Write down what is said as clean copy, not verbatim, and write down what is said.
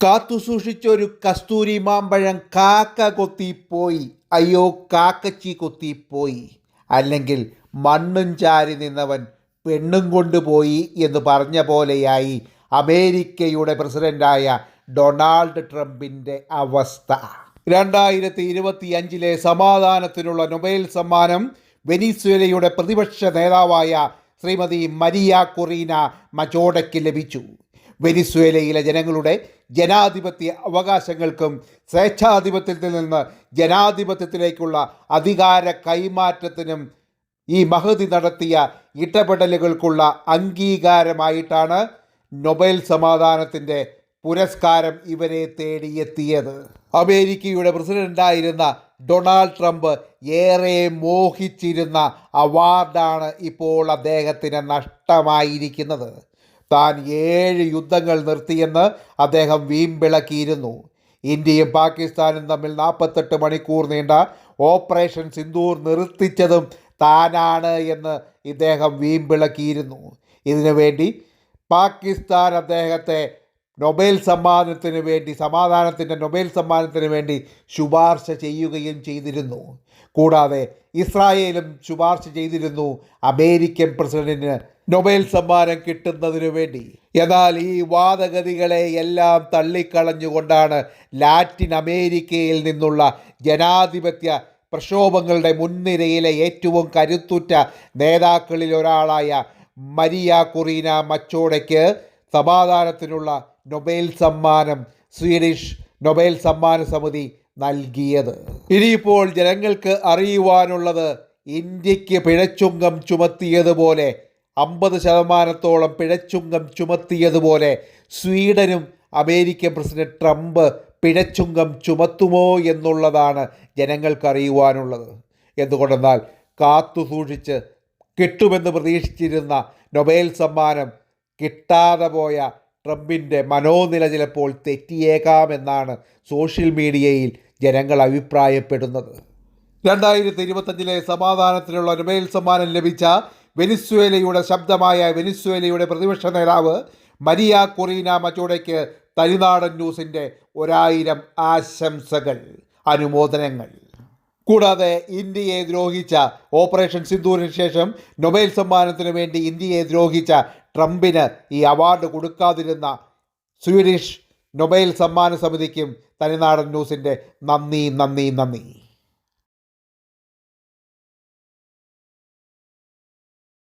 കാത്തുസൂക്ഷിച്ചൊരു കസ്തൂരി മാമ്പഴം കാക്ക കൊത്തിപ്പോയി, അയ്യോ കാക്കച്ചി കൊത്തിപ്പോയി. അല്ലെങ്കിൽ മണ്ണും ചാരി നിന്നവൻ പെണ്ണും കൊണ്ടുപോയി എന്ന് പറഞ്ഞ പോലെയായി അമേരിക്കയുടെ പ്രസിഡന്റായ ഡൊണാൾഡ് ട്രംപിൻ്റെ അവസ്ഥ. 2025 സമാധാനത്തിനുള്ള നൊബേൽ സമ്മാനം വെനിസ്വേലയുടെ പ്രതിപക്ഷ നേതാവായ ശ്രീമതി മരിയ കൊറീന മച്ചോഡയ്ക്ക് ലഭിച്ചു. വെനിസ്വേലയിലെ ജനങ്ങളുടെ ജനാധിപത്യ അവകാശങ്ങൾക്കും സ്വേച്ഛാധിപത്യത്തിൽ നിന്ന് ജനാധിപത്യത്തിലേക്കുള്ള അധികാര കൈമാറ്റത്തിനും ഈ മഹതി നടത്തിയ ഇടപെടലുകൾക്കുള്ള അംഗീകാരമായിട്ടാണ് നൊബേൽ സമാധാനത്തിൻ്റെ പുരസ്കാരം ഇവരെ തേടിയെത്തിയത്. അമേരിക്കയുടെ പ്രസിഡന്റായിരുന്ന ഡൊണാൾഡ് ട്രംപ് ഏറെ മോഹിച്ചിരുന്ന അവാർഡാണ് ഇപ്പോൾ അദ്ദേഹത്തിന് നഷ്ടമായിരിക്കുന്നത്. താൻ 7 യുദ്ധങ്ങൾ നിർത്തിയെന്ന് അദ്ദേഹം വീമ്പിളക്കിയിരുന്നു. ഇന്ത്യയും പാകിസ്ഥാനും തമ്മിൽ 48 മണിക്കൂർ നീണ്ട ഓപ്പറേഷൻ സിന്ദൂർ നിർത്തിച്ചതും താനാണ് എന്ന് ഇദ്ദേഹം വീമ്പിളക്കിയിരുന്നു. ഇതിനുവേണ്ടി പാകിസ്ഥാൻ അദ്ദേഹത്തെ നൊബേൽ സമ്മാനത്തിന് വേണ്ടി സമാധാനത്തിൻ്റെ നൊബേൽ സമ്മാനത്തിന് വേണ്ടി ശുപാർശ ചെയ്യുകയും ചെയ്തിരുന്നു. കൂടാതെ ഇസ്രായേലും ശുപാർശ ചെയ്തിരുന്നു അമേരിക്കൻ പ്രസിഡന്റിന് നൊബേൽ സമ്മാനം കിട്ടുന്നതിനു വേണ്ടി. എന്നാൽ ഈ വാദഗതികളെ എല്ലാം തള്ളിക്കളഞ്ഞുകൊണ്ടാണ് ലാറ്റിൻ അമേരിക്കയിൽ നിന്നുള്ള ജനാധിപത്യ പ്രക്ഷോഭങ്ങളുടെ മുൻനിരയിലെ ഏറ്റവും കരുത്തുറ്റ നേതാക്കളിൽ ഒരാളായ മരിയ കൊറീന മച്ചോഡയ്ക്ക് സമാധാനത്തിനുള്ള നൊബേൽ സമ്മാനം സ്വീഡിഷ് നൊബേൽ സമ്മാന സമിതി നൽകിയത്. ഇനിയിപ്പോൾ ജനങ്ങൾക്ക് അറിയുവാനുള്ളത്, ഇന്ത്യക്ക് പിഴച്ചുങ്കം ചുമത്തിയതുപോലെ 50% പിഴച്ചുങ്കം ചുമത്തിയതുപോലെ സ്വീഡനും അമേരിക്കൻ പ്രസിഡന്റ് ട്രംപ് പിഴച്ചുങ്കം ചുമത്തുമോ എന്നുള്ളതാണ് ജനങ്ങൾക്കറിയുവാനുള്ളത്. എന്തുകൊണ്ടെന്നാൽ കാത്തുസൂക്ഷിച്ച് കിട്ടുമെന്ന് പ്രതീക്ഷിച്ചിരുന്ന നൊബേൽ സമ്മാനം കിട്ടാതെ പോയ ട്രംപിൻ്റെ മനോനില ചിലപ്പോൾ തെറ്റിയേക്കാമെന്നാണ് സോഷ്യൽ മീഡിയയിൽ ജനങ്ങൾ അഭിപ്രായപ്പെടുന്നത്. 2025 സമാധാനത്തിനുള്ള നൊബേൽ സമ്മാനം ലഭിച്ച വെനിസ്വേലയുടെ ശബ്ദമായ വെനിസ്വേലയുടെ പ്രതിപക്ഷ നേതാവ് മരിയ കൊറീന മച്ചോഡയ്ക്ക് തനിനാടൻ ന്യൂസിൻ്റെ 1000 ആശംസകൾ, അനുമോദനങ്ങൾ. കൂടാതെ ഇന്ത്യയെ ദ്രോഹിച്ച ഓപ്പറേഷൻ സിന്ദൂറിന് ശേഷം നൊബേൽ സമ്മാനത്തിനു വേണ്ടി ഇന്ത്യയെ ദ്രോഹിച്ച ട്രംപിന് ഈ അവാർഡ് കൊടുക്കാതിരുന്ന സ്വീഡിഷ് നൊബേൽ സമ്മാന സമിതിക്കും തനിനാടൻ ന്യൂസിൻ്റെ നന്ദി.